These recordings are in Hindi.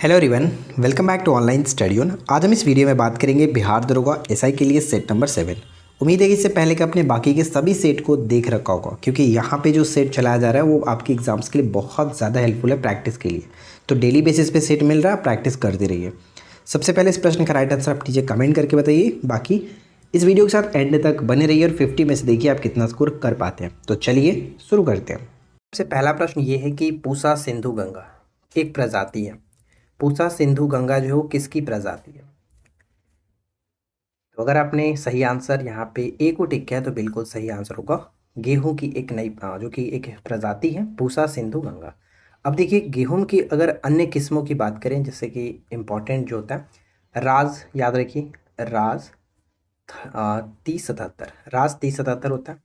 Hello everyone, welcome back to online study on. आज हम इस वीडियो में बात करेंगे बिहार दरोगा एसआई के लिए सेट नंबर 7। उम्मीद है कि इससे पहले कि आपने बाकी के सभी सेट को देख रखा होगा, क्योंकि यहाँ पे जो सेट चलाया जा रहा है वो आपके एग्जाम्स के लिए बहुत ज़्यादा हेल्पफुल है प्रैक्टिस के लिए। तो डेली बेसिस पे सेट मिल रहा है, प्रैक्टिस करते रहिए। सबसे पहले इस प्रश्न का राइट आंसर आप नीचे कमेंट करके बताइए। बाकी इस वीडियो के साथ एंड तक बने रहिए और 50 में से देखिए आप कितना स्कोर कर पाते हैं। तो चलिए शुरू करते हैं। सबसे पहला प्रश्न ये है कि पूसा सिंधु गंगा एक प्रजाति है। पूसा सिंधु गंगा जो है वो किसकी प्रजाति है? तो अगर आपने सही आंसर यहाँ पे ए को टिक किया है तो बिल्कुल सही आंसर होगा गेहूं की एक नई जो कि एक प्रजाति है पूसा सिंधु गंगा। अब देखिए गेहूं की अगर अन्य किस्मों की बात करें, जैसे कि इम्पोर्टेंट जो होता है राज, याद रखिए राज 3077, राज 3077 होता है।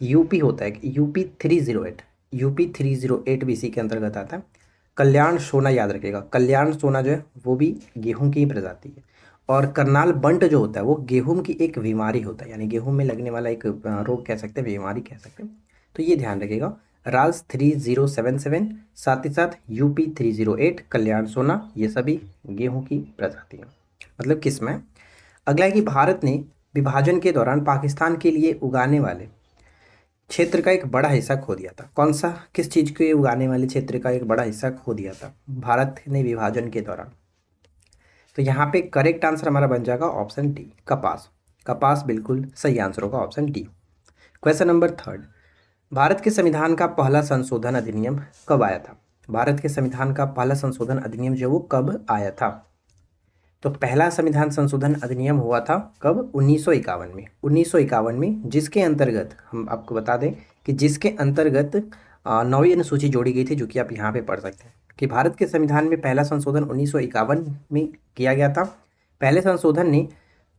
यूपी होता है यूपी 308, यूपी 308 भी इसी के अंतर्गत आता है। कल्याण सोना, याद रखिएगा कल्याण सोना जो है वो भी गेहूं की ही प्रजाति है। और करनाल बंट जो होता है वो गेहूं की एक बीमारी होता है, यानी गेहूं में लगने वाला एक रोग कह सकते हैं, बीमारी कह सकते हैं। तो ये ध्यान रखिएगा, राज 3077, साथ ही साथ यूपी 308, कल्याण सोना, ये सभी गेहूं की प्रजाति है। मतलब किस में। अगला है कि भारत ने विभाजन के दौरान पाकिस्तान के लिए उगाने वाले क्षेत्र का एक बड़ा हिस्सा खो दिया था। कौन सा, किस चीज़ के उगाने वाले क्षेत्र का एक बड़ा हिस्सा खो दिया था भारत ने विभाजन के दौरान? तो यहाँ पे करेक्ट आंसर हमारा बन जाएगा ऑप्शन डी, कपास। कपास बिल्कुल सही आंसर होगा, option D. Question number 3, Bharat के संविधान का पहला संशोधन अधिनियम कब आया था? भारत के संविधान का पहला संशोधन अधिनियम जो वो कब आया था? तो पहला संविधान संशोधन अधिनियम हुआ था कब? 1951 में। 1951 में, जिसके अंतर्गत हम आपको बता दें कि जिसके अंतर्गत 9वीं अनुसूची जोड़ी गई थी, जो कि आप यहाँ पे पढ़ सकते हैं कि भारत के संविधान में पहला संशोधन 1951 में किया गया था। पहले संशोधन ने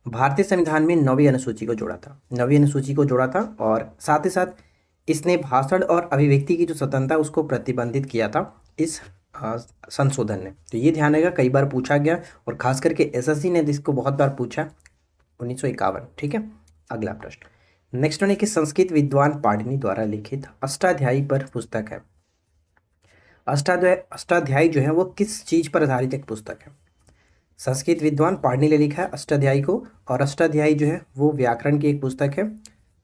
भारतीय संविधान में 9वीं अनुसूची को जोड़ा था, 9वीं अनुसूची को जोड़ा था। और साथ ही साथ इसने भाषण और अभिव्यक्ति की जो स्वतंत्रता उसको प्रतिबंधित किया था इस संशोधन ने। तो ये ध्यान रहेगा, कई बार पूछा गया और खास करके एसएससी ने इसको बहुत बार पूछा। 1951, ठीक है। अगला प्रश्न, नेक्स्ट वन है कि संस्कृत विद्वान पाणिनि द्वारा लिखित अष्टाध्यायी पर पुस्तक है। अष्टाध्यायी जो है वो किस चीज पर आधारित एक पुस्तक है? संस्कृत विद्वान पाणिनि ने लिखा है अष्टाध्यायी को, और अष्टाध्यायी जो है वो व्याकरण की एक पुस्तक है।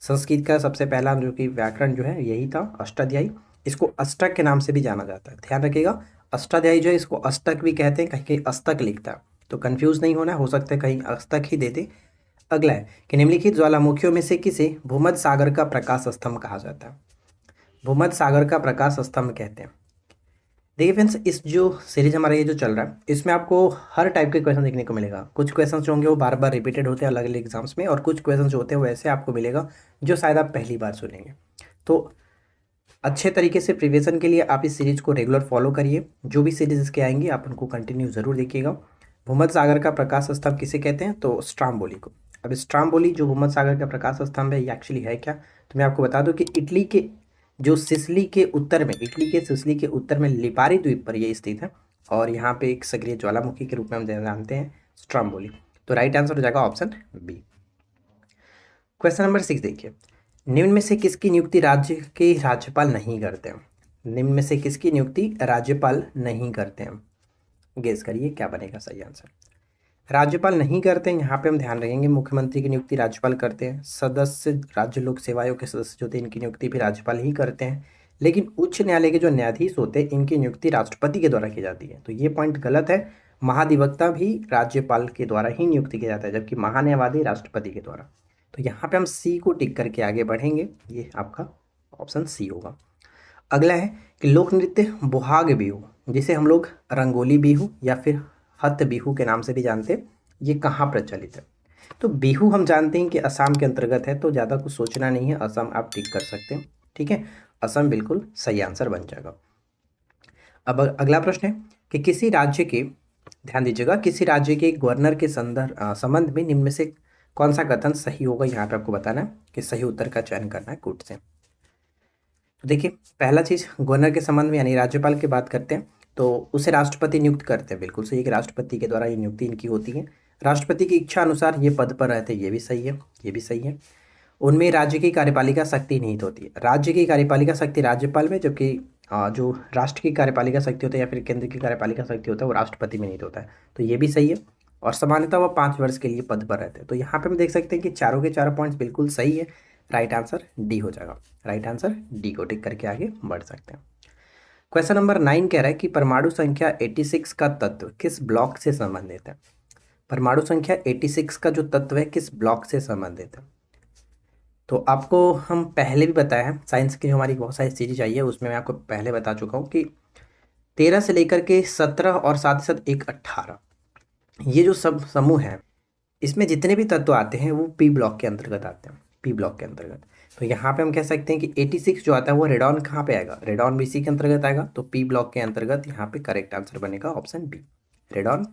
संस्कृत का सबसे पहला जो कि व्याकरण जो है यही था अष्टाध्यायी। इसको अष्टक के नाम से भी जाना जाता है, ध्यान रखिएगा। अष्टाध्यायी जो है इसको अष्टक भी कहते हैं, कहीं कहीं अस्तक लिखता है, तो कंफ्यूज नहीं होना, हो सकता है कहीं अस्तक ही दे दे। अगला है कि निम्नलिखित ज्वालामुखियों में से किसे भूमध्य सागर का प्रकाश स्तंभ कहा जाता है? भूमध्य सागर का प्रकाश स्तंभ कहते हैं। देखिए फ्रेंड्स, इस जो सीरीज हमारा ये जो चल रहा है इसमें आपको हर टाइप के क्वेश्चन देखने को मिलेगा। कुछ क्वेश्चन जो होंगे वो बार बार रिपीटेड होते हैं अलग अलग एग्जाम्स में, और कुछ क्वेश्चन जो होते हैं वैसे आपको मिलेगा जो शायद आप पहली बार सुनेंगे। तो अच्छे तरीके से प्रिपरेशन के लिए आप इस सीरीज़ को रेगुलर फॉलो करिए। जो भी सीरीज इसके आएंगी आप उनको कंटिन्यू ज़रूर देखिएगा। भूमध्य सागर का प्रकाश स्तंभ किसे कहते हैं? तो स्ट्राम्बोली को। अब स्ट्राम्बोली जो भूमध्य सागर का प्रकाश स्तंभ है ये एक्चुअली है क्या? तो मैं आपको बता दूं कि इटली के जो सिसिली के उत्तर में, इटली के सिसिली के उत्तर में लिपारी द्वीप पर ये स्थित है, और यहाँ पे एक सक्रिय ज्वालामुखी के रूप में हम जानते हैं स्ट्राम्बोली। तो राइट आंसर हो जाएगा ऑप्शन बी। क्वेश्चन नंबर 6 देखिए, निम्न में से किसकी नियुक्ति राज्य के राज्यपाल नहीं करते हैं? निम्न में से किसकी नियुक्ति राज्यपाल नहीं करते हैं? गेस करिए क्या बनेगा सही आंसर। राज्यपाल नहीं करते हैं, यहाँ पे हम ध्यान रखेंगे मुख्यमंत्री की नियुक्ति राज्यपाल करते हैं। सदस्य राज्य लोक सेवा आयोग के सदस्य जो होते हैं इनकी नियुक्ति भी राज्यपाल ही करते हैं। लेकिन उच्च न्यायालय के जो न्यायाधीश होते हैं इनकी नियुक्ति राष्ट्रपति के द्वारा की जाती है, तो ये पॉइंट गलत है। महाधिवक्ता भी राज्यपाल के द्वारा ही नियुक्ति किया जाता है, जबकि महान्यायवादी राष्ट्रपति के द्वारा। तो यहाँ पे हम सी को टिक करके आगे बढ़ेंगे, ये आपका ऑप्शन सी होगा। अगला है कि लोक नृत्य बोहाग बिहू, जिसे हम लोग रंगोली बिहू या फिर हत बिहू के नाम से भी जानते हैं, ये कहाँ प्रचलित है? तो बिहू हम जानते हैं कि असम के अंतर्गत है, तो ज़्यादा कुछ सोचना नहीं है, असम आप टिक कर सकते हैं, ठीक है। असम बिल्कुल सही आंसर बन जाएगा। अब अगला प्रश्न है कि किसी राज्य के, ध्यान दीजिएगा, किसी राज्य के गवर्नर के संबंध में निम्न में से कौन सा कथन सही होगा? यहाँ पे आपको बताना है कि सही उत्तर का चयन करना है कूट से। तो देखिए पहला चीज़, गवर्नर के संबंध में यानी राज्यपाल की बात करते हैं तो उसे राष्ट्रपति नियुक्त करते हैं, बिल्कुल सही, कि राष्ट्रपति के द्वारा ये नियुक्ति इनकी होती है। राष्ट्रपति की इच्छा अनुसार ये पद पर रहते हैं, ये भी सही है, ये भी सही है। उनमें राज्य की कार्यपालिका शक्ति निहित होती है, राज्य की कार्यपालिका शक्ति राज्यपाल में, जबकि जो राष्ट्र की कार्यपालिका शक्ति होता है या फिर केंद्र की कार्यपालिका शक्ति होता है वो राष्ट्रपति में नहीं होता है, तो ये भी सही है। और सामान्यतः वह 5 वर्ष के लिए पद पर रहते हैं। तो यहाँ पे हम देख सकते हैं कि चारों के चारों पॉइंट्स बिल्कुल सही है। राइट आंसर डी हो जाएगा। राइट आंसर डी को टिक करके आगे बढ़ सकते हैं। क्वेश्चन नंबर 9 कह रहा है कि परमाणु संख्या 86 का तत्व किस ब्लॉक से संबंधित है। परमाणु संख्या 86 का जो तत्व है किस ब्लॉक से संबंधित है। तो आपको हम पहले भी बताया है, साइंस की जो हमारी बहुत सारी सीरीज आई है उसमें मैं आपको पहले बता चुका हूँ कि 13 से लेकर के 17 और साथ ही साथ एक 18, ये जो सब समूह है इसमें जितने भी तत्व आते हैं वो पी ब्लॉक के अंतर्गत आते हैं, पी ब्लॉक के अंतर्गत। तो यहाँ पे हम कह सकते हैं कि 86 जो आता है वो रेडॉन कहाँ पे आएगा, रेडॉन भी इसी के अंतर्गत आएगा। तो पी ब्लॉक के अंतर्गत यहाँ पे करेक्ट आंसर बनेगा ऑप्शन बी, रेडॉन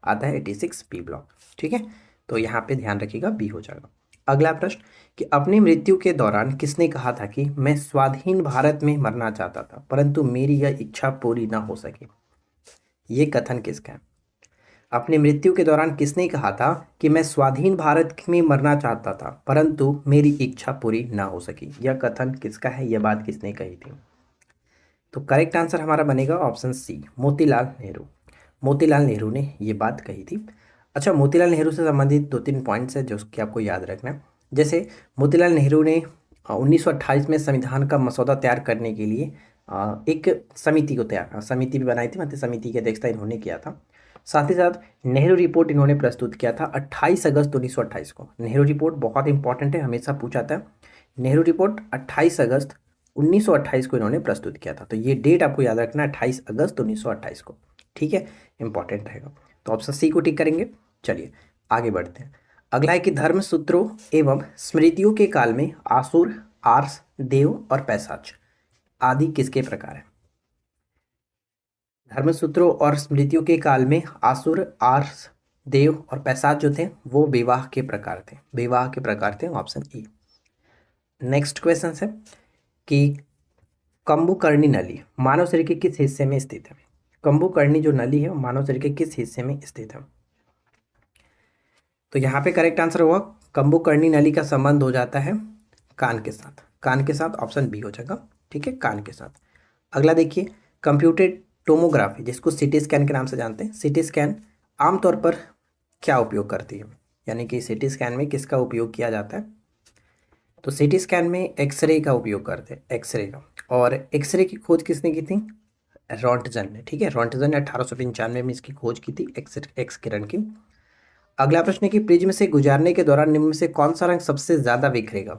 आता है 86 पी ब्लॉक। ठीक है, तो यहाँ पे ध्यान रखिएगा बी हो जाएगा। अगला प्रश्न कि अपनी मृत्यु के दौरान किसने कहा था कि मैं स्वाधीन भारत में मरना चाहता था परंतु मेरी यह इच्छा पूरी ना हो सकी। ये कथन किसका है। अपनी मृत्यु के दौरान किसने कहा था कि मैं स्वाधीन भारत में मरना चाहता था परंतु मेरी इच्छा पूरी ना हो सकी। यह कथन किसका है, यह बात किसने कही थी। तो करेक्ट आंसर हमारा बनेगा ऑप्शन सी, मोतीलाल नेहरू। मोतीलाल नेहरू ने ये बात कही थी। अच्छा, मोतीलाल नेहरू से संबंधित 2-3 पॉइंट्स है जो कि आपको याद रखना है। जैसे मोतीलाल नेहरू ने 1928 में संविधान का मसौदा तैयार करने के लिए एक समिति भी बनाई थी, मतलब समिति की अध्यक्षता इन्होंने किया था। साथ ही साथ नेहरू रिपोर्ट इन्होंने प्रस्तुत किया था 28 अगस्त 1928 को। नेहरू रिपोर्ट बहुत इंपॉर्टेंट है, हमेशा पूछा जाता है। नेहरू रिपोर्ट 28 अगस्त 1928 को इन्होंने प्रस्तुत किया था। तो ये डेट आपको याद रखना है, 28 अगस्त 1928 को। ठीक है, इंपॉर्टेंट रहेगा। तो ऑप्शन सी को टिक करेंगे। चलिए आगे बढ़ते हैं। अगला है कि धर्म सूत्रों एवं स्मृतियों के काल में आसुर, आर्स, देव और पैशाच आदि किसके प्रकार है। धर्मसूत्रों और स्मृतियों के काल में आसुर, आर्स, देव और पैशाच जो थे वो विवाह के प्रकार थे, विवाह के प्रकार थे, ऑप्शन ए। नेक्स्ट क्वेश्चन है कि कंबुकर्णी नली मानव शरीर के किस हिस्से में स्थित है। कंबुकर्णी जो नली है वो मानव शरीर के किस हिस्से में स्थित है। तो यहाँ पे करेक्ट आंसर होगा कंबुकर्णी नली का संबंध हो जाता है कान के साथ, कान के साथ, ऑप्शन बी हो जाएगा। ठीक है, कान के साथ। अगला देखिए, कंप्यूटेड टोमोग्राफी जिसको सीटी स्कैन के नाम से जानते हैं, सीटी स्कैन आमतौर पर क्या उपयोग करती है, यानी कि सीटी स्कैन में किसका उपयोग किया जाता है। तो सीटी स्कैन में एक्सरे का उपयोग करते हैं, एक्सरे का। और एक्सरे की खोज किसने की थी, रोंटगन ने। ठीक है, रोंटगन ने 1895 में इसकी खोज की थी, एक्स किरण की। अगला प्रश्न है कि प्रिज्म से गुजारने के दौरान निम्न में से कौन सा रंग सबसे ज़्यादा बिखरेगा।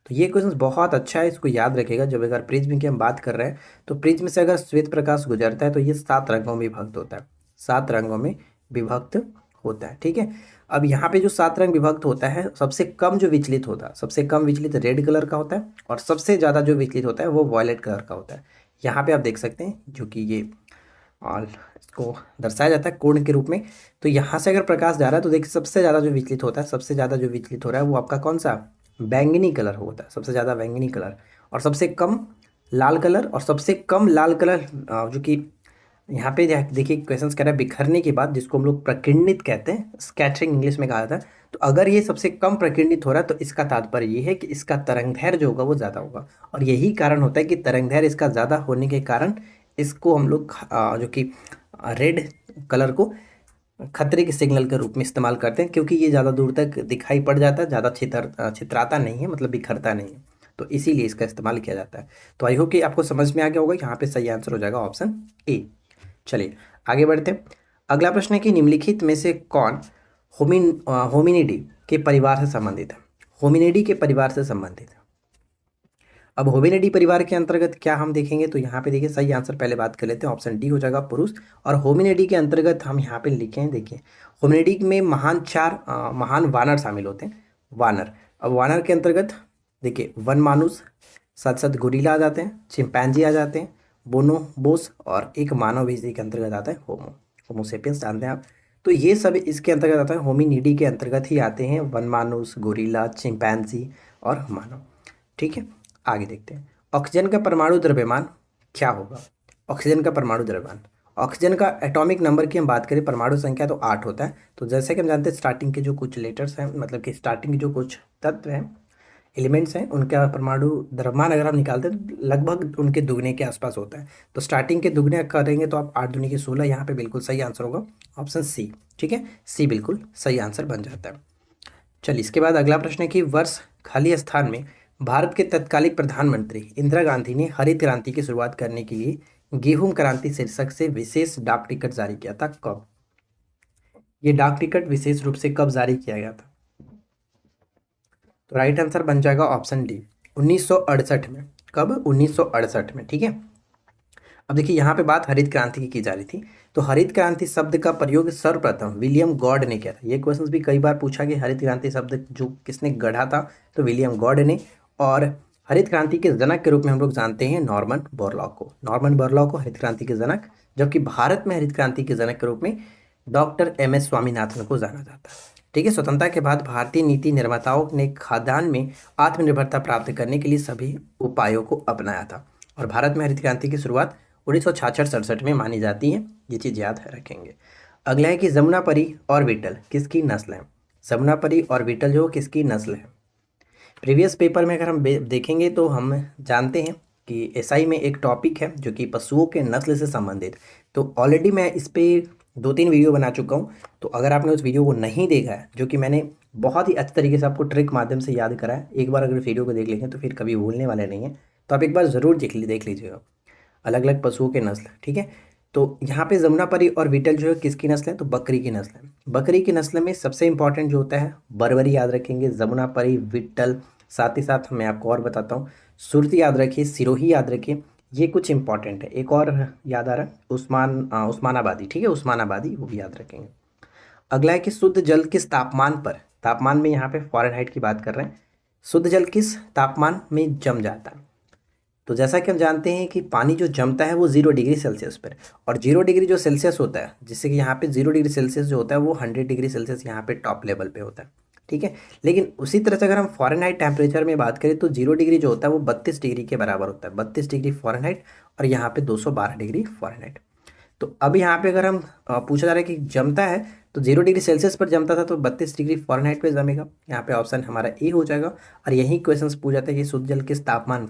तो ये क्वेश्चन बहुत अच्छा है, इसको याद रखिएगा। जब अगर प्रिज्म की हम बात कर रहे हैं तो प्रिज्म से अगर श्वेत प्रकाश गुजरता है तो ये 7 रंगों में विभक्त होता है, 7 रंगों में विभक्त होता है। ठीक है, अब यहाँ पे जो 7 रंग विभक्त होता है, सबसे कम जो विचलित होता है, सबसे कम विचलित रेड कलर का होता है और सबसे ज़्यादा जो विचलित होता है वो वॉयलेट कलर का होता है। यहाँ पे आप देख सकते हैं, जो कि ये और इसको दर्शाया जाता है कोण के रूप में। तो यहाँ से अगर प्रकाश जा रहा है तो देखिए सबसे ज़्यादा जो विचलित होता है, सबसे ज़्यादा जो विचलित हो रहा है वो आपका कौन सा, बैंगनी कलर होता है, सबसे ज़्यादा बैंगनी कलर, और सबसे कम लाल कलर, और सबसे कम लाल कलर जो कि यहाँ पे देखिए क्वेश्चन कह रहा है बिखरने के बाद, जिसको हम लोग प्रकीर्णित कहते हैं, स्कैटरिंग इंग्लिश में कहा जाता है। तो अगर ये सबसे कम प्रकीर्णित हो रहा है तो इसका तात्पर्य ये है कि इसका तरंगदैर्घ्य जो होगा वो ज़्यादा होगा। और यही कारण होता है कि तरंगदैर्घ्य इसका ज़्यादा होने के कारण इसको हम लोग जो कि रेड कलर को खतरे के सिग्नल के रूप में इस्तेमाल करते हैं, क्योंकि ये ज़्यादा दूर तक दिखाई पड़ जाता है, ज़्यादा छितराता नहीं है, मतलब बिखरता नहीं है, तो इसीलिए इसका इस्तेमाल किया जाता है। तो आई होप कि आपको समझ में आ गया होगा, यहाँ पे सही आंसर हो जाएगा ऑप्शन ए। चलिए आगे बढ़ते हैं। अगला प्रश्न है कि निम्नलिखित में से कौन होमिनिडी के परिवार से संबंधित है। होमिनिडी के परिवार से संबंधित है। अब होमिनिडी परिवार के अंतर्गत क्या हम देखेंगे, तो यहाँ पे देखिए सही आंसर पहले बात कर लेते हैं, ऑप्शन डी हो जाएगा पुरुष। और होमिनिडी के अंतर्गत हम यहाँ पे लिखे हैं, देखिए होमिनिडी में महान वानर शामिल होते हैं, वानर। अब वानर के अंतर्गत देखिए वन मानुस, साथ साथ गोरिल्ला आ जाते हैं, चिंपैंजी आ जाते हैं, बोनोबोस, और एक मानव भी इसी के अंतर्गत आता है, होमोसेपियंस जानते हैं आप। तो ये सब इसके अंतर्गत आता है, होमिनिडी के अंतर्गत ही आते हैं, वन मानुस, गोरिल्ला, चिंपैंजी और मानव। ठीक है, आगे देखते हैं। ऑक्सीजन का परमाणु द्रव्यमान क्या होगा। ऑक्सीजन का परमाणु द्रव्यमान, ऑक्सीजन का एटॉमिक नंबर की हम बात करें, परमाणु संख्या तो 8 होता है। तो जैसे कि हम जानते हैं स्टार्टिंग के जो कुछ लेटर्स हैं, मतलब कि स्टार्टिंग के जो कुछ तत्व हैं, एलिमेंट्स हैं उनका परमाणु द्रव्यमान अगर हम निकालते हैं तो लगभग उनके दुगने के आसपास होता है। तो स्टार्टिंग के दुगने करेंगे तो आप 8 दूनी की 16, यहाँ पे बिल्कुल सही आंसर होगा ऑप्शन सी। ठीक है, सी बिल्कुल सही आंसर बन जाता है। चलिए इसके बाद अगला प्रश्न है कि वर्ष खाली स्थान में भारत के तत्कालीन प्रधानमंत्री इंदिरा गांधी ने हरित क्रांति की शुरुआत करने के लिए गेहूं क्रांति शीर्षक से विशेष डाक टिकट जारी किया था, कब? ये डाक टिकट विशेष रूप से कब जारी किया गया था? तो राइट आंसर बन जाएगा ऑप्शन डी, 1968 में। कब? 1968 में। ठीक है, अब देखिए यहाँ पे बात हरित क्रांति की जा रही थी। तो हरित क्रांति शब्द का प्रयोग सर्वप्रथम विलियम गॉड ने किया था। ये क्वेश्चन भी कई बार पूछा कि हरित क्रांति शब्द जो किसने गढ़ा था, तो विलियम गॉड ने। और हरित क्रांति के जनक के रूप में हम लोग जानते हैं नॉर्मन बोरलॉग को। नॉर्मन बोरलॉग को हरित क्रांति के जनक, जबकि भारत में हरित क्रांति के जनक के रूप में डॉक्टर MS स्वामीनाथन को जाना जाता है। ठीक है, स्वतंत्रता के बाद भारतीय नीति निर्माताओं ने खाद्यान्न में आत्मनिर्भरता प्राप्त करने के लिए सभी उपायों को अपनाया था। और भारत में हरित क्रांति की शुरुआत 1966-67 में मानी जाती है। ये चीज़ याद रखेंगे। अगला है कि जमुनापरी और बीटल किसकी नस्ल है? जमुनापरी और बीटल जो किसकी नस्ल है? प्रीवियस पेपर में अगर हम देखेंगे तो हम जानते हैं कि SI में एक टॉपिक है जो कि पशुओं के नस्ल से संबंधित। तो ऑलरेडी मैं इस पर 2-3 वीडियो बना चुका हूँ। तो अगर आपने उस वीडियो को नहीं देखा है, जो कि मैंने बहुत ही अच्छे तरीके से आपको ट्रिक माध्यम से याद करा है, एक बार अगर वीडियो को देख लेंगे तो फिर कभी भूलने वाले नहीं हैं। तो आप एक बार ज़रूर देख लीजिएगा अलग अलग पशुओं के नस्ल। ठीक है, तो यहाँ पे जमुनापरी और बीटल जो है किसकी नस्ल है? तो बकरी की नस्ल है। बकरी की नस्ल में सबसे इंपॉर्टेंट जो होता है बरबरी याद रखेंगे, जमुनापरी, बीटल, साथ ही साथ मैं आपको और बताता हूँ, सुरती याद रखिए, सिरोही याद रखिए, ये कुछ इंपॉर्टेंट है। एक और याद आ रहा है उस्मानाबादी। ठीक है, उस्मानाबादी, वो भी याद रखेंगे। अगला है कि शुद्ध जल किस तापमान पर, तापमान में यहाँ पे फ़ारेनहाइट की बात कर रहे हैं, शुद्ध जल किस तापमान में जम जाता है? तो जैसा कि हम जानते हैं कि पानी जो जमता है वो 0 डिग्री सेल्सियस पर, और 0 डिग्री जो सेल्सियस होता है, जिससे कि यहाँ पे 0 डिग्री सेल्सियस जो होता है वो 100 डिग्री सेल्सियस यहाँ पे टॉप लेवल पे होता है। ठीक है, लेकिन उसी तरह से अगर हम फ़ारेनहाइट टेम्परेचर में बात करें तो 0 डिग्री जो होता है वो 32 डिग्री के बराबर होता है, 32 डिग्री फ़ारेनहाइट, और यहाँ पे 212 डिग्री फ़ारेनहाइट। तो अब यहाँ पे अगर हम पूछा जा रहा है कि जमता है तो 0 डिग्री सेल्सियस पर जमता था, तो 32 डिग्री फ़ारेनहाइट पे जमेगा। यहाँ पे ऑप्शन हमारा ए हो जाएगा। और यही क्वेश्चन पूछ जाता है कि शुद्ध जल किस तापमान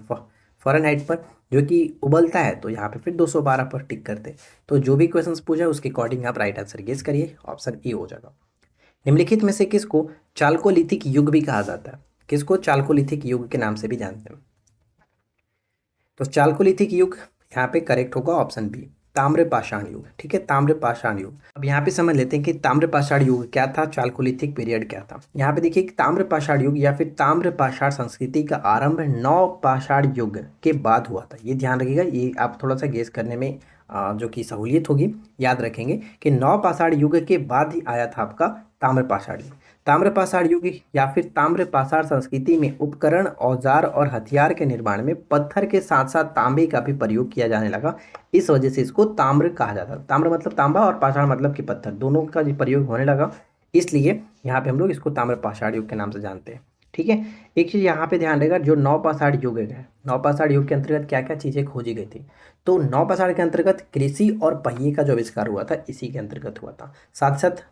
फ़ारेनहाइट पर जो कि उबलता है, तो यहाँ पे फिर 212 पर टिक करते। तो जो भी क्वेश्चन पूछा है उसके अकॉर्डिंग आप राइट आंसर गेस करिए, ऑप्शन ए हो जाएगा। निम्नलिखित में से किसको चाल्कोलिथिक युग भी कहा जाता है? किसको चाल्कोलिथिक युग के नाम से भी जानते हैं? तो चाल्कोलिथिक युग यहाँ पे करेक्ट होगा ऑप्शन बी, ताम्र पाषाण युग। ठीक है, ताम्र पाषाण युग। अब यहाँ पे समझ लेते हैं कि ताम्र पाषाण युग क्या था, चाल्कोलिथिक पीरियड क्या था। यहाँ पे देखिए ताम्र पाषाण युग या फिर ताम्र पाषाण संस्कृति का आरंभ नव पाषाण युग के बाद हुआ था। ये ध्यान रखिएगा, ये आप थोड़ा सा गेस करने में जो कि सहूलियत होगी। याद रखेंगे कि नव पाषाण युग के बाद ही आया था आपका ताम्र पाषाण युग। ताम्र पाषाण युग या फिर ताम्र पाषाण संस्कृति में उपकरण, औजार और हथियार के निर्माण में पत्थर के साथ साथ तांबे का भी प्रयोग किया जाने लगा। इस वजह से इसको ताम्र कहा जाता है। ताम्र मतलब तांबा और पाषाण मतलब कि पत्थर, दोनों का भी प्रयोग होने लगा, इसलिए यहाँ पे हम लोग इसको ताम्र पाषाण युग के नाम से जानते हैं। ठीक है, एक चीज़ यहाँ पे ध्यान रहेगा, जो नव पाषाण युग है, नव पाषाण युग के अंतर्गत क्या क्या चीज़ें खोजी गई थी? तो नव पाषाण के अंतर्गत कृषि और पहिए का जो आविष्कार हुआ था इसी के अंतर्गत हुआ था। साथ साथ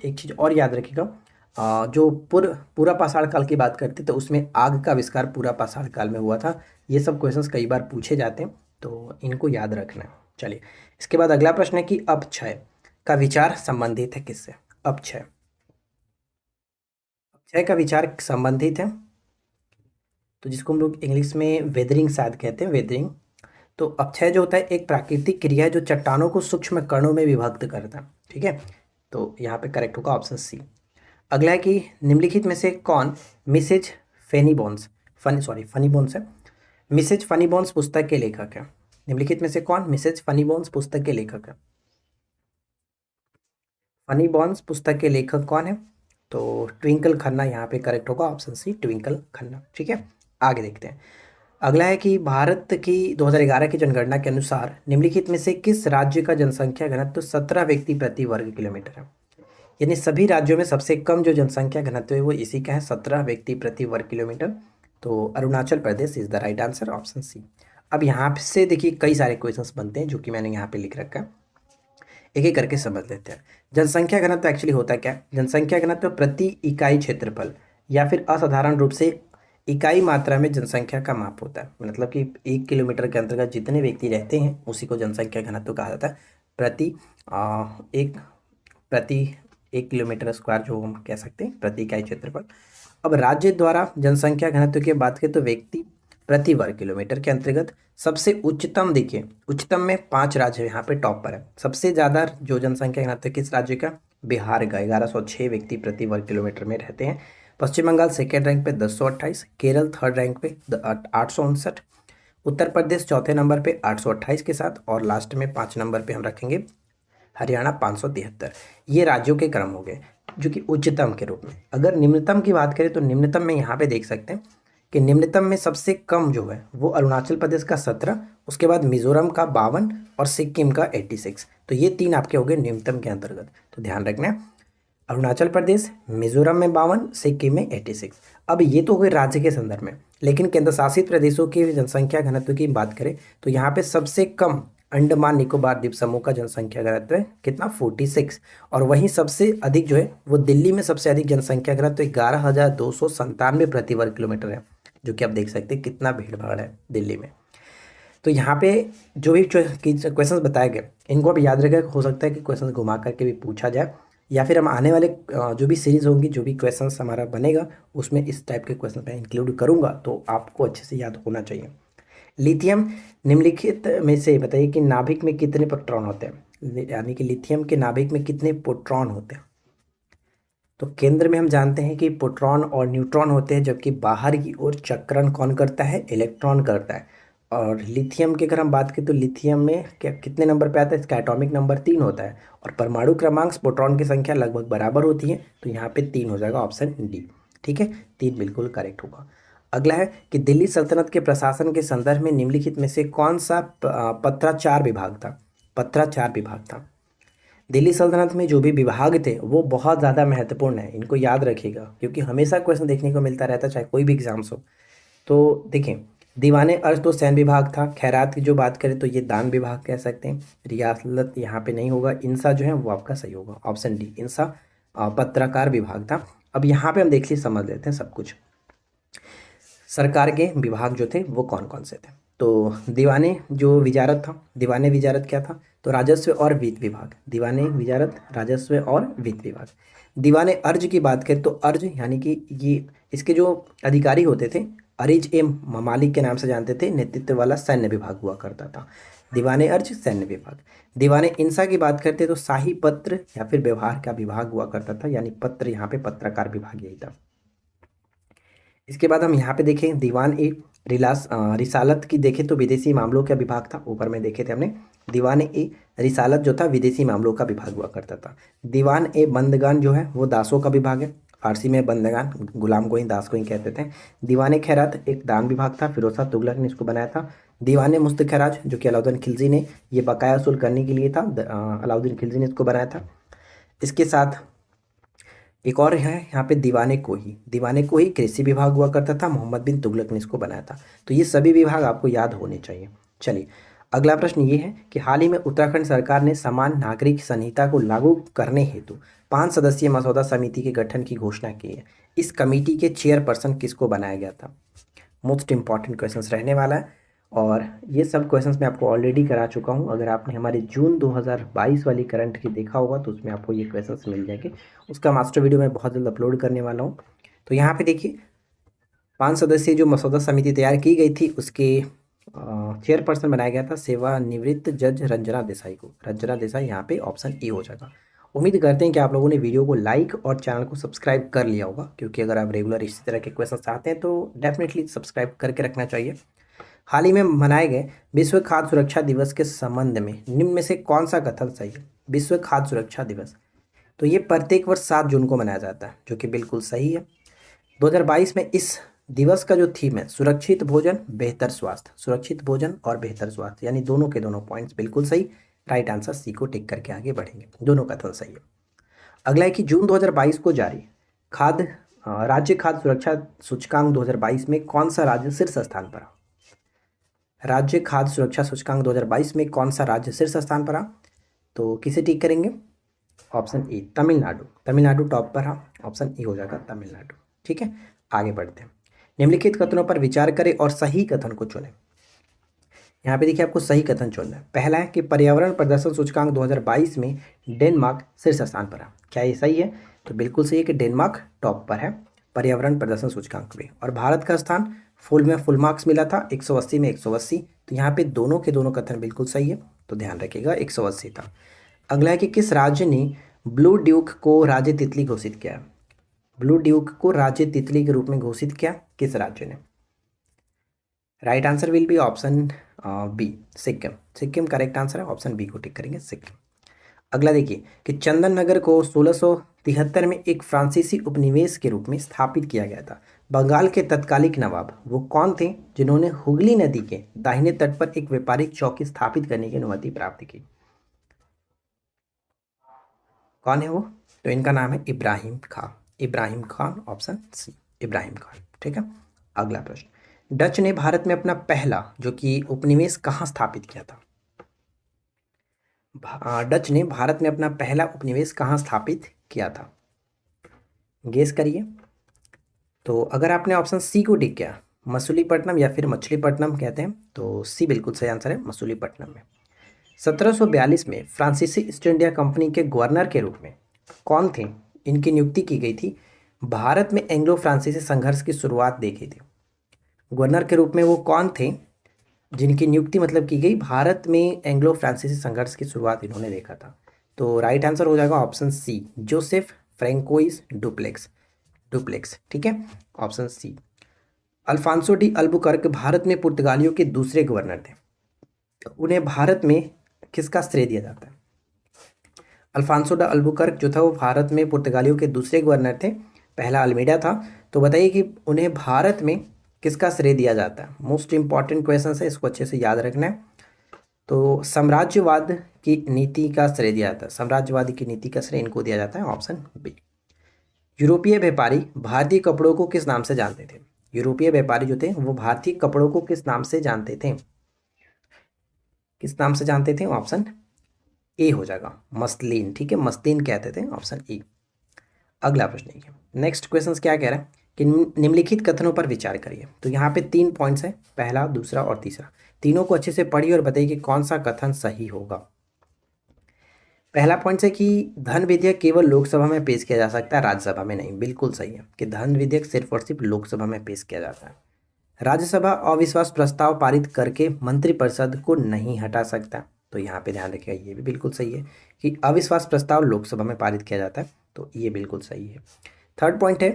एक चीज़ और याद रखिएगा, जो पूरा पाषाण काल की बात करते तो उसमें आग का आविष्कार पूरा पाषाण काल में हुआ था। ये सब क्वेश्चंस कई बार पूछे जाते हैं, तो इनको याद रखना है। चलिए इसके बाद अगला प्रश्न है कि अपक्षय का विचार संबंधित है किससे? अपक्षय, अपक्षय का विचार संबंधित है, तो जिसको हम लोग इंग्लिश में वेदरिंग शायद कहते हैं, वेदरिंग। तो अपक्षय जो होता है एक प्राकृतिक क्रिया है जो चट्टानों को सूक्ष्म कणों में विभक्त करता है। ठीक है, तो यहाँ पे करेक्ट होगा ऑप्शन सी। अगला है कि निम्नलिखित में से कौन मिसेज फनीबोन्स है, मिसेज फनीबोन्स पुस्तक के लेखक है? निम्नलिखित में से कौन मिसेज फनीबोन्स पुस्तक के लेखक है? फनीबोन्स पुस्तक के लेखक कौन है? तो ट्विंकल खन्ना यहाँ पे करेक्ट होगा, ऑप्शन सी, ट्विंकल खन्ना। ठीक है, आगे देखते हैं। अगला है कि भारत की 2011 की जनगणना के अनुसार निम्नलिखित में से किस राज्य का जनसंख्या घनत्व 17 व्यक्ति प्रति वर्ग किलोमीटर है? यानी सभी राज्यों में सबसे कम जो जनसंख्या घनत्व है वो इसी का है, 17 व्यक्ति प्रति वर्ग किलोमीटर। तो Arunachal Pradesh is the right answer, option C. अब यहाँ से देखिए कई सारे क्वेश्चंस बनते हैं जो कि मैंने यहाँ पे लिख रखा है, एक एक करके समझ लेते हैं। जनसंख्या घनत्व एक्चुअली होता है क्या? जनसंख्या घनत्व प्रति इकाई क्षेत्रफल या फिर असाधारण रूप से इकाई मात्रा में जनसंख्या का माप होता है, मतलब कि 1 किलोमीटर के अंतर्गत जितने व्यक्ति रहते हैं उसी को जनसंख्या घनत्व कहा जाता है। प्रति एक प्रति 1 किलोमीटर स्क्वायर जो हम कह सकते हैं प्रति इकाई क्षेत्रफल। अब राज्य द्वारा जनसंख्या घनत्व की बात करें तो व्यक्ति प्रति वर्ग किलोमीटर के अंतर्गत सबसे उच्चतम, देखिए उच्चतम में 5 राज्य यहाँ पे टॉप पर है। सबसे ज़्यादा जो जनसंख्या घनत्व किस राज्य का, बिहार का 1106 व्यक्ति प्रति वर्ग किलोमीटर में रहते हैं। पश्चिम बंगाल सेकेंड रैंक पे 1028, केरल थर्ड रैंक पे 859, उत्तर प्रदेश चौथे नंबर पे 828 के साथ, और लास्ट में 5 नंबर पे हम रखेंगे हरियाणा 573। ये राज्यों के क्रम हो गए जो कि उच्चतम के रूप में। अगर निम्नतम की बात करें तो निम्नतम में यहाँ पे देख सकते हैं कि निम्नतम में सबसे कम जो है वो अरुणाचल प्रदेश का 17, उसके बाद मिजोरम का 52 और सिक्किम का 86। तो ये 3 आपके हो गए निम्नतम के अंतर्गत, तो ध्यान रखना। अरुणाचल प्रदेश, मिजोरम में 52, सिक्किम में 86। अब ये तो हो गए राज्य के संदर्भ में, लेकिन केंद्र शासित प्रदेशों की जनसंख्या घनत्व की बात करें तो यहाँ पे सबसे कम अंडमान निकोबार द्वीप समूह का जनसंख्या घनत्व है कितना, 46। और वहीं सबसे अधिक जो है वो दिल्ली में सबसे अधिक जनसंख्या घनत्व 11,297 प्रति वर्ग किलोमीटर है, जो कि आप देख सकते हैं कितना भीड़ भाड़ है दिल्ली में। तो यहाँ पे जो भी क्वेश्चंस बताए गए इनको अब याद रखें, हो सकता है कि क्वेश्चंस घुमा करके भी पूछा जाए, या फिर हम आने वाले जो भी सीरीज होंगी, जो भी क्वेश्चंस हमारा बनेगा उसमें इस टाइप के क्वेश्चन मैं इंक्लूड करूँगा, तो आपको अच्छे से याद होना चाहिए। लिथियम निम्नलिखित में से बताइए कि नाभिक में कितने प्रोटॉन होते हैं, यानी कि लिथियम के नाभिक में कितने प्रोटॉन होते हैं। तो केंद्र में हम जानते हैं कि प्रोटॉन और न्यूट्रॉन होते हैं, जबकि बाहर की ओर चक्रण कौन करता है, इलेक्ट्रॉन करता है। और लिथियम की अगर हम बात करें तो लिथियम में क्या कितने नंबर पे आता है, इसका एटॉमिक नंबर 3 होता है, और परमाणु क्रमांक प्रोटॉन की संख्या लगभग बराबर होती है, तो यहाँ पे 3 हो जाएगा, ऑप्शन डी। ठीक है, 3 बिल्कुल करेक्ट होगा। अगला है कि दिल्ली सल्तनत के प्रशासन के संदर्भ में निम्नलिखित में से कौन सा पत्राचार विभाग था, पत्राचार विभाग था। दिल्ली सल्तनत में जो भी विभाग थे वो बहुत ज़्यादा महत्वपूर्ण है, इनको याद रखिएगा क्योंकि हमेशा क्वेश्चन देखने को मिलता रहता है चाहे कोई भी एग्जाम्स हो। तो देखें, दीवाने अर्ज तो सैन्य विभाग था, खैरात की जो बात करें तो ये दान विभाग कह सकते हैं, रियासत यहाँ पे नहीं होगा, इंसा जो है वो आपका सही होगा, ऑप्शन डी इंसा पत्रकार विभाग था। अब यहाँ पे हम देख लीजिए, समझ लेते हैं सब कुछ। सरकार के विभाग जो थे वो कौन कौन से थे, तो दीवाने जो विजारत था, दीवाने विजारत क्या था, तो राजस्व और वित्त विभाग, दीवाने विजारत राजस्व और वित्त विभाग। दीवाने अर्ज की बात करें तो अर्ज यानी कि ये इसके जो अधिकारी होते थे अरिज ए ममालिक के नाम से जानते थे, नेतृत्व वाला सैन्य विभाग हुआ करता था। दीवाने अर्ज सैन्य विभाग। दीवाने इंसा की बात करते तो शाही पत्र या फिर व्यवहार का विभाग हुआ करता था, यानी पत्र, यहाँ पे पत्रकार विभाग यही था। इसके बाद हम यहाँ पे देखें दीवान ए रिसालत की देखें तो विदेशी मामलों का विभाग था, ऊपर में देखे थे हमने। दीवान ए रिसालत जो था विदेशी मामलों का विभाग हुआ करता था। दीवान ए बंदगान जो है वो दासों का विभाग है, फारसी में बंदगान गुलाम को ही दास को ही कहते थे। दीवान खैरात एक दान विभाग था, फिरोज शाह तुगलक ने इसको बनाया था। दीवान मुस्तखराज जो कि अलाउद्दीन खिलजी ने ये बकाया वसूल करने के लिए था, अलाउद्दीन खिलजी ने इसको बनाया था। इसके साथ एक और है यहाँ पे दीवाने कोही, दीवाने कोही कृषि विभाग हुआ करता था, मोहम्मद बिन तुगलक ने इसको बनाया था। तो ये सभी विभाग आपको याद होने चाहिए। चलिए अगला प्रश्न ये है कि हाल ही में उत्तराखंड सरकार ने समान नागरिक संहिता को लागू करने हेतु 5 सदस्यीय मसौदा समिति के गठन की घोषणा की है। इस कमेटी के चेयरपर्सन किसको बनाया गया था, मोस्ट इंपॉर्टेंट क्वेश्चन रहने वाला है, और ये सब क्वेश्चंस मैं आपको ऑलरेडी करा चुका हूँ। अगर आपने हमारे जून 2022 वाली करंट की देखा होगा तो उसमें आपको ये क्वेश्चंस मिल जाएंगे, उसका मास्टर वीडियो मैं बहुत जल्द अपलोड करने वाला हूँ। तो यहाँ पे देखिए 5 सदस्यीय जो मसौदा समिति तैयार की गई थी उसके चेयरपर्सन बनाया गया था सेवानिवृत्त जज रंजना देसाई को। रंजना देसाई यहाँ पे ऑप्शन ए हो जाएगा। उम्मीद करते हैं कि आप लोगों ने वीडियो को लाइक और चैनल को सब्सक्राइब कर लिया होगा, क्योंकि अगर आप रेगुलर इसी तरह के क्वेश्चन चाहते हैं तो डेफिनेटली सब्सक्राइब करके रखना चाहिए। हाल ही में मनाए गए विश्व खाद्य सुरक्षा दिवस के संबंध में निम्न में से कौन सा कथन सही है। विश्व खाद्य सुरक्षा दिवस तो ये प्रत्येक वर्ष 7 जून को मनाया जाता है, जो कि बिल्कुल सही है। 2022 में इस दिवस का जो थीम है सुरक्षित भोजन बेहतर स्वास्थ्य, सुरक्षित भोजन और बेहतर स्वास्थ्य, यानी दोनों के दोनों पॉइंट्स बिल्कुल सही। राइट आंसर सी को टिक करके आगे बढ़ेंगे, दोनों कथन सही है। अगला है कि जून 2022 को जारी खाद्य राज्य खाद्य सुरक्षा सूचकांक 2022 में कौन सा राज्य शीर्ष स्थान पर रहा। राज्य खाद्य सुरक्षा सूचकांक 2022 में कौन सा राज्य शीर्ष स्थान पर रहा, तो किसे टिक करेंगे, option A Tamil Nadu, Tamil Nadu top पर रहा, ऑप्शन ए हो जाएगा तमिलनाडु। ठीक है, आगे बढ़ते हैं। निम्नलिखित कथनों पर विचार करें और सही कथन को चुनें। यहाँ पे देखिए आपको सही कथन चुनना है। पहला है कि पर्यावरण प्रदर्शन सूचकांक 2022 में डेनमार्क शीर्ष स्थान पर है। क्या ये सही है? तो बिल्कुल सही है कि डेनमार्क टॉप पर है पर्यावरण प्रदर्शन सूचकांक में। और भारत का स्थान फुल मार्क्स मिला था 180 में 180। तो यहाँ पे दोनों के दोनों कथन बिल्कुल सही है, तो ध्यान रखिएगा 180 था। अगला है कि किस राज्य ने ब्लू ड्यूक को राज्य तितली घोषित किया? ब्लू ड्यूक को राज्य तितली के रूप में घोषित किया किस राज्य ने? Right answer will be option B, Sikkim. Sikkim correct answer है, ऑप्शन बी को टिक करेंगे, सिक्किम। अगला देखिए कि चंदन नगर को 1673 में एक फ्रांसीसी उपनिवेश के रूप में स्थापित किया गया था। बंगाल के तत्कालिक नवाब वो कौन थे जिन्होंने हुगली नदी के दाहिने तट पर एक व्यापारिक चौकी स्थापित करने की अनुमति प्राप्त की? कौन है वो? तो इनका नाम है इब्राहिम खान। Ibrahim Khan, option C, Ibrahim Khan. ठीक है। अगला प्रश्न, डच ने भारत में अपना पहला जो कि उपनिवेश कहाँ स्थापित किया था? डच ने भारत में अपना पहला उपनिवेश कहाँ स्थापित किया था? गेस करिए। तो अगर आपने ऑप्शन सी को टिक किया, मसूलीपट्टनम या फिर मछलीपट्टनम कहते हैं, तो सी बिल्कुल सही आंसर है, मसूलीपट्टनम में। 1742 में फ्रांसीसी ईस्ट इंडिया कंपनी के गवर्नर के रूप में कौन थे? इनकी नियुक्ति की गई थी। भारत में एंग्लो फ्रांसीसी संघर्ष की शुरुआत देखी थी। गवर्नर के रूप में वो कौन थे जिनकी नियुक्ति मतलब की गई? भारत में एंग्लो फ्रांसीसी संघर्ष की शुरुआत इन्होंने देखा था। तो राइट आंसर हो जाएगा option C, Joseph Francois Dupleix. ठीक है, option C. Afonso de Albuquerque Bharat में पुर्तगालियों के दूसरे गवर्नर थे। उन्हें भारत में किसका श्रेय दिया जाता है? अल्फांसो डी अल्बुकर्क जो था वो भारत में पुर्तगालियों के दूसरे गवर्नर थे, पहला अल्मीडा था। तो बताइए कि उन्हें भारत में किसका श्रेय दिया जाता है? मोस्ट इंपॉर्टेंट क्वेश्चन है, इसको अच्छे से याद रखना है। तो साम्राज्यवाद की नीति का श्रेय दिया जाता है, साम्राज्यवादी की नीति का श्रेय इनको दिया जाता है, ऑप्शन बी। यूरोपीय व्यापारी भारतीय कपड़ों को किस नाम से जानते थे? यूरोपीय व्यापारी जो थे वो भारतीय कपड़ों को किस नाम से जानते थे? किस नाम से जानते थे? ऑप्शन ए हो जाएगा, मसलिन। ठीक है, मसलिन कहते थे, ऑप्शन ए। अगला प्रश्न देखिए, नेक्स्ट क्वेश्चन क्या कह रहा है कि निम्नलिखित कथनों पर विचार करिए। तो यहाँ पे 3 पॉइंट्स है, पहला, दूसरा और तीसरा। तीनों को अच्छे से पढ़िए और बताइए कि कौन सा कथन सही होगा। पहला पॉइंट है कि धन विधेयक केवल लोकसभा में पेश किया जा सकता है, राज्यसभा में नहीं। बिल्कुल सही है कि धन विधेयक सिर्फ और सिर्फ लोकसभा में पेश किया जाता है। राज्यसभा अविश्वास प्रस्ताव पारित करके मंत्रिपरिषद को नहीं हटा सकता। तो यहाँ पे ध्यान रखिएगा, ये भी बिल्कुल सही है कि अविश्वास प्रस्ताव लोकसभा में पारित किया जाता है, तो ये बिल्कुल सही है। थर्ड पॉइंट है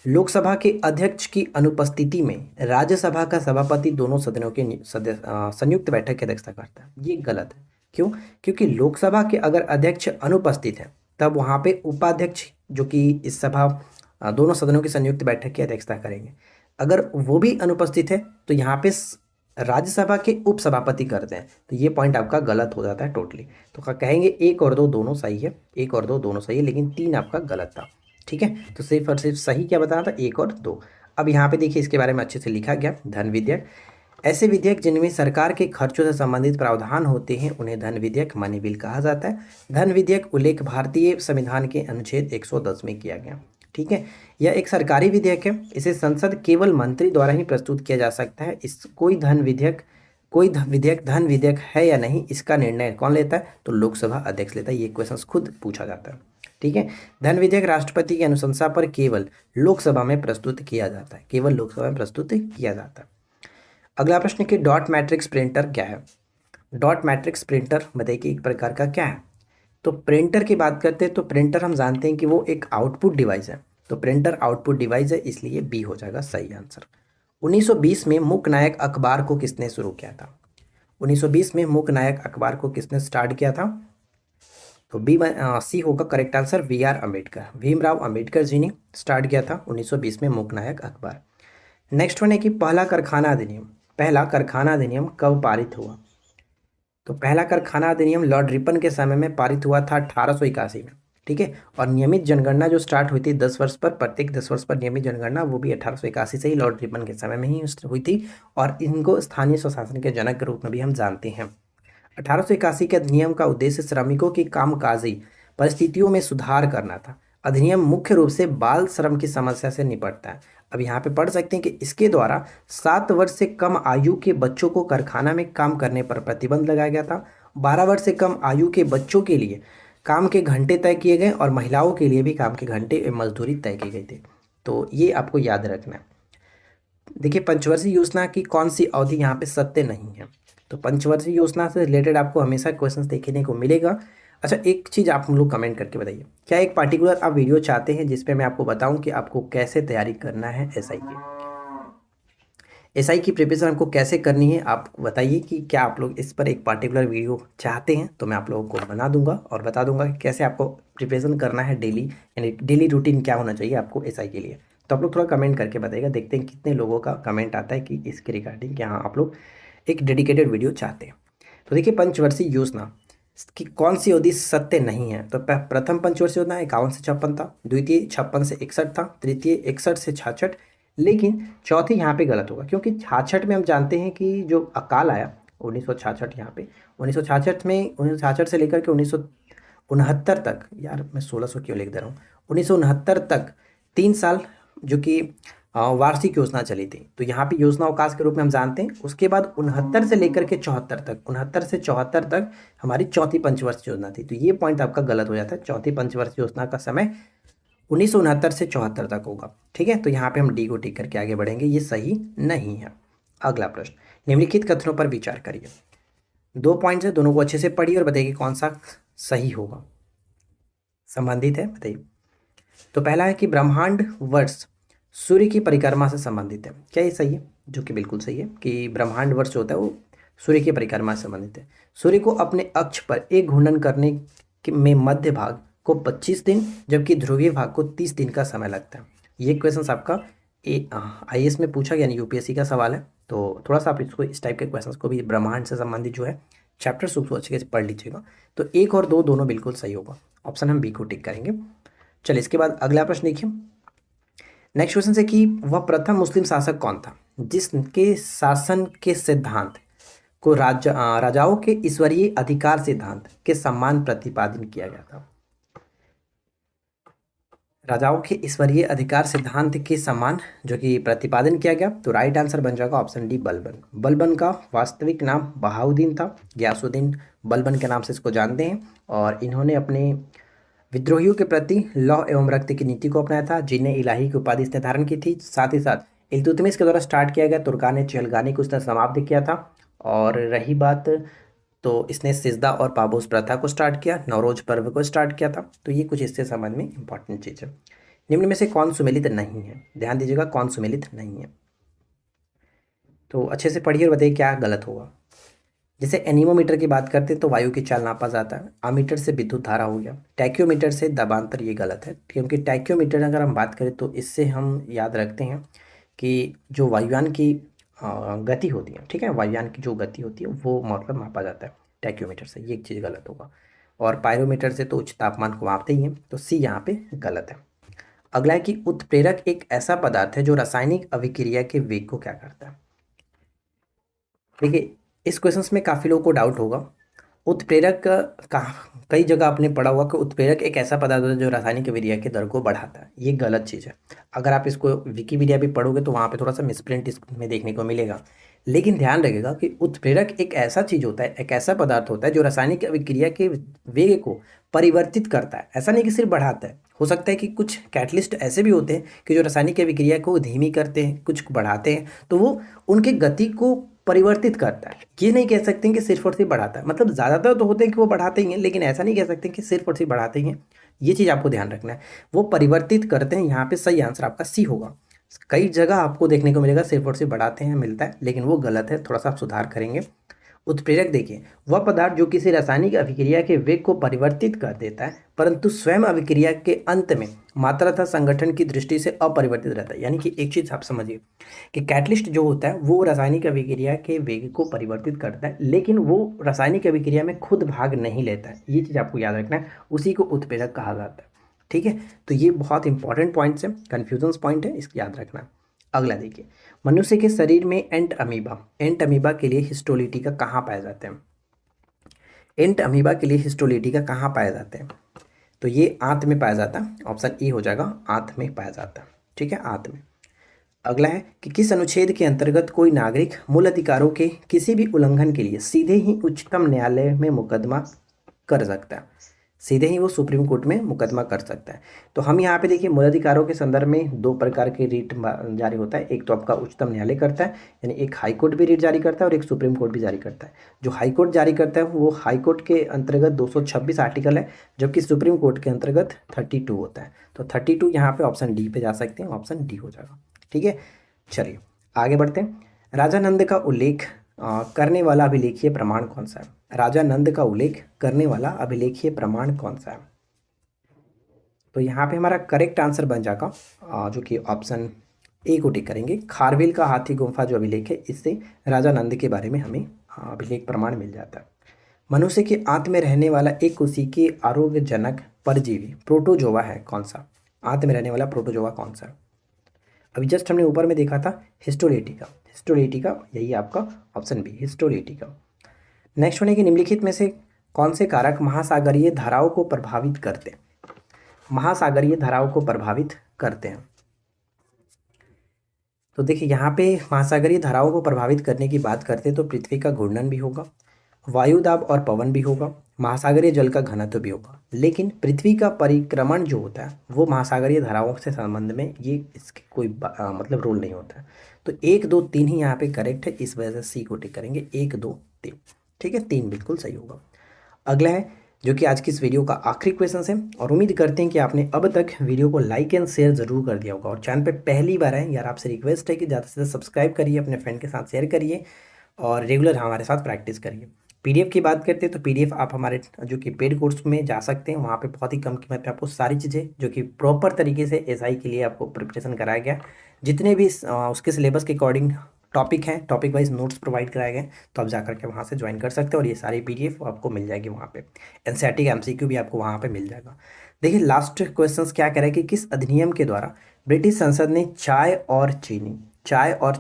लोकसभा के अध्यक्ष की अनुपस्थिति में राज्यसभा का सभापति दोनों सदनों के संयुक्त बैठक की अध्यक्षता करता है। ये गलत है। क्यों? क्योंकि लोकसभा के अगर अध्यक्ष अनुपस्थित है तब वहाँ पे उपाध्यक्ष जो कि इस सभा दोनों सदनों की संयुक्त बैठक की अध्यक्षता करेंगे। अगर वो भी अनुपस्थित है तो यहाँ पे राज्यसभा के उपसभापति करते हैं, तो ये पॉइंट आपका गलत हो जाता है टोटली। तो कहेंगे 1 और 2 दोनों सही है, 1 और 2 दोनों सही है, लेकिन 3 आपका गलत था। ठीक है, तो सिर्फ और सिर्फ सही क्या बताना था? 1 और 2। अब यहाँ पे देखिए इसके बारे में अच्छे से लिखा गया, धन विधेयक। ऐसे विधेयक जिनमें सरकार के खर्चों से संबंधित प्रावधान होते हैं उन्हें धन विधेयक मनी बिल कहा जाता है। धन विधेयक उल्लेख भारतीय संविधान के अनुच्छेद 110 में किया गया। ठीक है, यह एक सरकारी विधेयक है, इसे संसद केवल मंत्री द्वारा ही प्रस्तुत किया जा सकता है। इस कोई धन विधेयक धन विधेयक है या नहीं, इसका निर्णय कौन लेता है? तो लोकसभा अध्यक्ष लेता है। ये क्वेश्चन खुद पूछा जाता है। ठीक है, धन विधेयक राष्ट्रपति की अनुशंसा पर केवल लोकसभा में प्रस्तुत किया जाता है, केवल लोकसभा में प्रस्तुत किया जाता है। अगला प्रश्न कि डॉट मैट्रिक्स प्रिंटर क्या है? डॉट मैट्रिक्स प्रिंटर बताइए एक प्रकार का क्या है? तो प्रिंटर की बात करते हैं तो प्रिंटर हम जानते हैं कि वो एक आउटपुट डिवाइस है, तो प्रिंटर आउटपुट डिवाइस है, इसलिए बी हो जाएगा सही आंसर। 1920 में मूक नायक अखबार को किसने शुरू किया था? 1920 में मूक नायक अखबार को किसने स्टार्ट किया था? तो बी सी होगा correct answer, VR. Ambedkar, Bhimrao Ambedkar ji ने स्टार्ट किया था 1920 में मूक नायक अखबार। नेक्स्ट वन है कि पहला कारखाना अधिनियम कब पारित हुआ? तो पहला कारखाना अधिनियम लॉर्ड रिपन के समय में पारित हुआ था 1881 में। ठीक है, और नियमित जनगणना जो स्टार्ट हुई थी 10 वर्ष पर, प्रत्येक 10 वर्ष पर नियमित जनगणना, वो भी 1881 से ही लॉर्ड रिपन के समय में ही हुई थी। और इनको स्थानीय स्वशासन के जनक के रूप में भी हम जानते हैं। 1881 के अधिनियम का उद्देश्य श्रमिकों की कामकाजी परिस्थितियों में सुधार करना था। अधिनियम मुख्य रूप से बाल श्रम की समस्या से निपटता है। अब यहाँ पे पढ़ सकते हैं कि इसके द्वारा 7 वर्ष से कम आयु के बच्चों को कारखाना में काम करने पर प्रतिबंध लगाया गया था। 12 वर्ष से कम आयु के बच्चों के लिए काम के घंटे तय किए गए और महिलाओं के लिए भी काम के घंटे एवं मजदूरी तय की गई थी। तो ये आपको याद रखना है। देखिए, पंचवर्षीय योजना की कौन सी अवधि यहाँ पे सत्य नहीं है। तो पंचवर्षीय योजना से रिलेटेड आपको हमेशा क्वेश्चंस देखने को मिलेगा। अच्छा, एक चीज़ आप हम लोग कमेंट करके बताइए, क्या एक पार्टिकुलर आप वीडियो चाहते हैं जिसपे मैं आपको बताऊं कि आपको कैसे तैयारी करना है एसआई की प्रिपरेशन आपको कैसे करनी है। आप बताइए कि क्या आप लोग इस पर एक पार्टिकुलर वीडियो चाहते हैं, तो मैं आप लोगों को बना दूंगा और बता दूंगा कि कैसे आपको प्रिपरेशन करना है डेली, यानी डेली रूटीन क्या होना चाहिए आपको एसआई के लिए। तो आप लोग थोड़ा कमेंट करके बताइएगा, देखते हैं कितने लोगों का कमेंट आता है कि इसके रिगार्डिंग कि हाँ आप लोग एक डेडिकेटेड वीडियो चाहते हैं। तो देखिए, पंचवर्षीय योजना की कौन सी अवधि सत्य नहीं है। तो प्रथम पंचवर्षीय योजना 51 से 56 था, द्वितीय 56 से 61 था, तृतीय 61 से 66, लेकिन चौथी यहाँ पे गलत होगा क्योंकि 66 में हम जानते हैं कि जो अकाल आया 1966, यहाँ पे 1966 में 1966 से लेकर के 1969 तक, यार मैं 1600 क्यों लिख दे रहा हूँ, 1969 तक 3 साल जो कि वार्षिक योजना चली थी। तो यहाँ पे योजना अवकाश के रूप में हम जानते हैं। उसके बाद 69 से लेकर के 74 तक, 69 से 74 तक हमारी चौथी पंचवर्षीय योजना थी। तो ये पॉइंट आपका गलत हो जाता है। चौथी पंचवर्षीय योजना का समय 1969 से 74 तक होगा। ठीक है, तो यहाँ पे हम डी को टिक करके आगे बढ़ेंगे, ये सही नहीं है। अगला प्रश्न, निम्नलिखित कथनों पर विचार करिए। 2 पॉइंट्स है, दोनों को अच्छे से पढ़िए और बताइए कौन सा सही होगा, संबंधित है, बताइए। तो पहला है कि ब्रह्मांड वर्ष सूर्य की परिक्रमा से संबंधित है। क्या ये सही है? जो कि बिल्कुल सही है कि ब्रह्मांड वर्ष होता है वो सूर्य की परिक्रमा से संबंधित है। सूर्य को अपने अक्ष पर एक घूर्णन करने में मध्य भाग को 25 दिन जबकि ध्रुवीय भाग को 30 दिन का समय लगता है। ये क्वेश्चन आपका IAS में पूछा गया, यानी यूपीएससी का सवाल है। तो थोड़ा सा आप इसको इस टाइप के क्वेश्चन को भी ब्रह्मांड से संबंधित जो है चैप्टर उसको अच्छे से पढ़ लीजिएगा। तो 1 और 2 दोनों बिल्कुल सही होगा, ऑप्शन हम बी को टिक करेंगे। चलिए, इसके बाद अगला प्रश्न देखिए। नेक्स्ट क्वेश्चन से कि वह प्रथम मुस्लिम शासक कौन था जिसके शासन के सिद्धांत को राजाओं के ईश्वरीय अधिकार सिद्धांत के समान प्रतिपादन किया गया था। राजाओं के ईश्वरीय अधिकार सिद्धांत के समान जो कि प्रतिपादन किया गया, तो राइट आंसर बन जाएगा ऑप्शन डी, बलबन। बलबन का वास्तविक नाम बहाउद्दीन था, गयासुद्दीन बलबन के नाम से इसको जानते हैं। और इन्होंने अपने विद्रोहियों के प्रति लौह एवं रक्त की नीति को अपनाया था, जिन्हें इलाही की उपाधि इसने धारण की थी। साथ ही साथ इल्तुतमिश के द्वारा स्टार्ट किया गया तुर्कान चहलगानी को इसने समाप्त किया था। और रही बात, तो इसने सिजदा और पाबोस प्रथा को स्टार्ट किया, नवरोज पर्व को स्टार्ट किया था। तो ये कुछ इससे समझ में इंपॉर्टेंट चीज़ है। निम्न में से कौन सुमेलित नहीं है, ध्यान दीजिएगा, कौन सुमेलित नहीं है। तो अच्छे से पढ़िए और बताइए क्या गलत होगा। जैसे एनीमोमीटर की बात करते हैं तो वायु की चाल नापा जाता है, अमीटर से विद्युत धारा हो गया, टैक्योमीटर से दबांतर, ये गलत है क्योंकि टैक्योमीटर अगर हम बात करें तो इससे हम याद रखते हैं कि जो वायुयान की गति होती है, ठीक है, वायुयान की जो गति होती है वो मतलब मापा जाता है टैक्योमीटर से, ये एक चीज़ गलत होगा। और पायरोमीटर से तो उच्च तापमान को मापते ही हैं, तो सी यहाँ पे गलत है। अगला है कि उत्प्रेरक एक ऐसा पदार्थ है जो रासायनिक अभिक्रिया के वेग को क्या करता है। देखिए, इस क्वेश्चन में काफ़ी लोगों को डाउट होगा। उत्प्रेरक का कई जगह आपने पढ़ा होगा कि उत्प्रेरक एक ऐसा पदार्थ है जो रासायनिक अभिक्रिया के दर को बढ़ाता है, ये गलत चीज़ है। अगर आप इसको विकिपीडिया भी पढ़ोगे तो वहाँ पे थोड़ा सा मिसप्रिंट इसमें देखने को मिलेगा, लेकिन ध्यान रखिएगा कि उत्प्रेरक एक ऐसा चीज़ होता है, एक ऐसा पदार्थ होता है जो रासायनिक अभिक्रिया के वेग को परिवर्तित करता है, ऐसा नहीं कि सिर्फ बढ़ाता है। हो सकता है कि कुछ कैटलिस्ट ऐसे भी होते हैं कि जो रासायनिक अभिक्रिया को धीमी करते हैं, कुछ बढ़ाते हैं, तो वो उनके गति को परिवर्तित करता है। ये नहीं कह सकते हैं कि सिर्फ और सिर्फ बढ़ाता है, मतलब ज़्यादातर तो होते हैं कि वो बढ़ाते ही हैं, लेकिन ऐसा नहीं कह सकते कि सिर्फ और सिर्फ बढ़ाते ही हैं। ये चीज़ आपको ध्यान रखना है, वो परिवर्तित करते हैं। यहाँ पे सही आंसर आपका सी होगा। कई जगह आपको देखने को मिलेगा सिर्फ और सिर्फ बढ़ाते हैं मिलता है, लेकिन वो गलत है, थोड़ा सा आप सुधार करेंगे। उत्प्रेरक देखिए, वह पदार्थ जो किसी रासायनिक अभिक्रिया के वेग को परिवर्तित कर देता है परंतु स्वयं अभिक्रिया के अंत में मात्रा तथा संगठन की दृष्टि से अपरिवर्तित रहता है। यानी कि एक चीज़ आप समझिए कि कैटलिस्ट जो होता है वो रासायनिक अभिक्रिया के वेग को परिवर्तित करता है, लेकिन वो रासायनिक अभिक्रिया में खुद भाग नहीं लेता है। ये चीज़ आपको याद रखना है, उसी को उत्प्रेरक कहा जाता है। ठीक है, तो ये बहुत इंपॉर्टेंट पॉइंट्स है, कन्फ्यूजन पॉइंट है, इसको याद रखना। अगला देखिए, मनुष्य के शरीर में एंट अमीबा के लिए हिस्टोलिटिका कहाँ पाए जाते हैं। एंट अमीबा के लिए हिस्टोलिटिका कहाँ पाए जाते हैं। तो ये आंत में पाया जाता है, ऑप्शन ए हो जाएगा, आंत में पाया जाता है। ठीक है, आंत में। अगला है कि किस अनुच्छेद के अंतर्गत कोई नागरिक मूल अधिकारों के किसी भी उल्लंघन के लिए सीधे ही उच्चतम न्यायालय में मुकदमा कर सकता है, सीधे ही वो सुप्रीम कोर्ट में मुकदमा कर सकता है। तो हम यहाँ पे देखिए मूल अधिकारों के संदर्भ में दो प्रकार के रीट जारी होता है, एक तो आपका उच्चतम न्यायालय करता है, यानी एक हाई कोर्ट भी रीट जारी करता है और एक सुप्रीम कोर्ट भी जारी करता है। जो हाई कोर्ट जारी करता है वो हाई कोर्ट के अंतर्गत 226 आर्टिकल है, जबकि सुप्रीम कोर्ट के अंतर्गत 32 होता है। तो 32 यहाँ पे ऑप्शन डी पे जा सकते हैं, ऑप्शन डी हो जाएगा। ठीक है, चलिए आगे बढ़ते हैं। राजा नंद का उल्लेख करने वाला अभिलेखीय प्रमाण कौन सा है? राजा नंद का उल्लेख करने वाला अभिलेखीय प्रमाण कौन सा है? तो यहाँ पे हमारा करेक्ट आंसर बन जाएगा जो कि ऑप्शन ए को टिक करेंगे, खारवेल का हाथी गुम्फा जो अभिलेख है, इससे राजा नंद के बारे में हमें अभिलेख प्रमाण मिल जाता है। मनुष्य के आंत में रहने वाला एक कोशिकीय आरोग्यजनक परजीवी प्रोटोजोआ है कौन सा? आंत में रहने वाला प्रोटोजोआ कौन सा? अभी जस्ट हमने ऊपर में देखा था हिस्टोलेटिका, हिस्टोलेटिका यही आपका ऑप्शन बी, हिस्टोलेटिका। नेक्स्ट होने की निम्नलिखित में से कौन से कारक महासागरीय धाराओं को प्रभावित करते हैं? महासागरीय धाराओं को प्रभावित करते हैं। तो देखिए यहाँ पे महासागरीय धाराओं को प्रभावित करने की बात करते हैं तो पृथ्वी का घूर्णन भी होगा, वायुदाब और पवन भी होगा, महासागरीय जल का घनत्व भी होगा, लेकिन पृथ्वी का परिक्रमण जो होता है वो महासागरीय धाराओं से संबंध में ये इसके कोई मतलब रोल नहीं होता है। तो 1 2 3 ही यहाँ पे करेक्ट है, इस वजह से सी को टिक करेंगे, 1 2 3। ठीक है, 3 बिल्कुल सही होगा। अगला है जो कि आज की इस वीडियो का आखिरी क्वेश्चन है, और उम्मीद करते हैं कि आपने अब तक वीडियो को लाइक एंड शेयर जरूर कर दिया होगा, और चैनल पे पहली बार है यार आपसे रिक्वेस्ट है कि ज़्यादा से ज़्यादा सब्सक्राइब करिए, अपने फ्रेंड के साथ शेयर करिए और रेगुलर हमारे साथ प्रैक्टिस करिए। पीडीएफ की बात करते हैं तो पीडीएफ आप हमारे जो कि पेड कोर्स में जा सकते हैं, वहाँ पे बहुत ही कम कीमत पे आपको सारी चीज़ें जो कि प्रॉपर तरीके से एसआई के लिए आपको प्रिपरेशन कराया गया, जितने भी उसके सिलेबस के अकॉर्डिंग टॉपिक हैं, टॉपिक वाइज नोट्स प्रोवाइड कराए गए, तो आप जाकर के वहाँ से ज्वाइन कर सकते हैं और ये सारी पीडीएफ आपको मिल जाएगी वहाँ पे। एनसीईआरटी का एमसीक्यू भी आपको वहाँ पे मिल जाएगा। देखिए लास्ट क्वेश्चन क्या कह रहा है कि किस अधिनियम के द्वारा ब्रिटिश संसद ने चाय और चीनी चाय और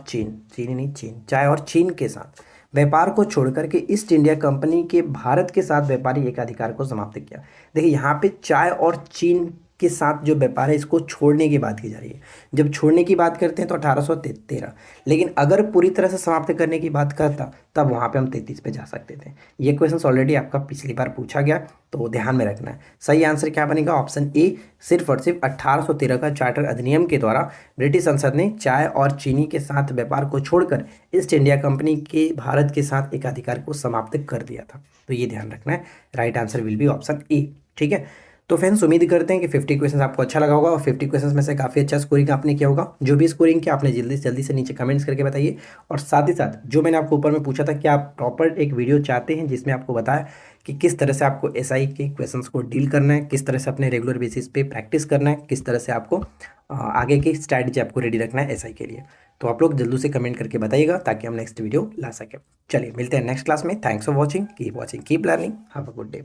चीन के साथ व्यापार को छोड़कर के ईस्ट इंडिया कंपनी के भारत के साथ व्यापारी एकाधिकार को समाप्त किया? देखिए यहाँ पे चाय और चीन के साथ जो व्यापार है इसको छोड़ने की बात की जा रही है। जब छोड़ने की बात करते हैं तो 1813, लेकिन अगर पूरी तरह से समाप्त करने की बात करता तब वहाँ पे हम 33 पे जा सकते थे। ये क्वेश्चन ऑलरेडी आपका पिछली बार पूछा गया, तो ध्यान में रखना है। सही आंसर क्या बनेगा? ऑप्शन ए, सिर्फ और सिर्फ 1813 का चार्टर अधिनियम के द्वारा ब्रिटिश संसद ने चाय और चीनी के साथ व्यापार को छोड़कर ईस्ट इंडिया कंपनी के भारत के साथ एकाधिकार को समाप्त कर दिया था। तो ये ध्यान रखना है, right answer will be option A. ठीक है, तो फ्रेंड्स उम्मीद करते हैं कि 50 क्वेश्चन आपको अच्छा लगा होगा और 50 क्वेश्चन में से काफ़ी अच्छा स्कोरिंग आपने किया होगा। जो भी स्कोरिंग किया आपने जल्दी से नीचे कमेंट्स करके बताइए, और साथ ही साथ जो मैंने आपको ऊपर में पूछा था कि आप प्रॉपर एक वीडियो चाहते हैं जिसमें आपको बताया कि किस तरह से आपको एसआई के क्वेश्चंस को डील करना है, किस तरह से अपने रेगुलर बेसिस पे प्रैक्टिस करना है, किस तरह से आपको आगे की स्ट्रैटेजी आपको रेडी रखना है एसआई के लिए, तो आप लोग जल्दी से कमेंट करके बताइएगा ताकि हम नेक्स्ट वीडियो ला सकें। चलिए मिलते हैं नेक्स्ट क्लास में। Thanks for watching, keep learning, have a good day.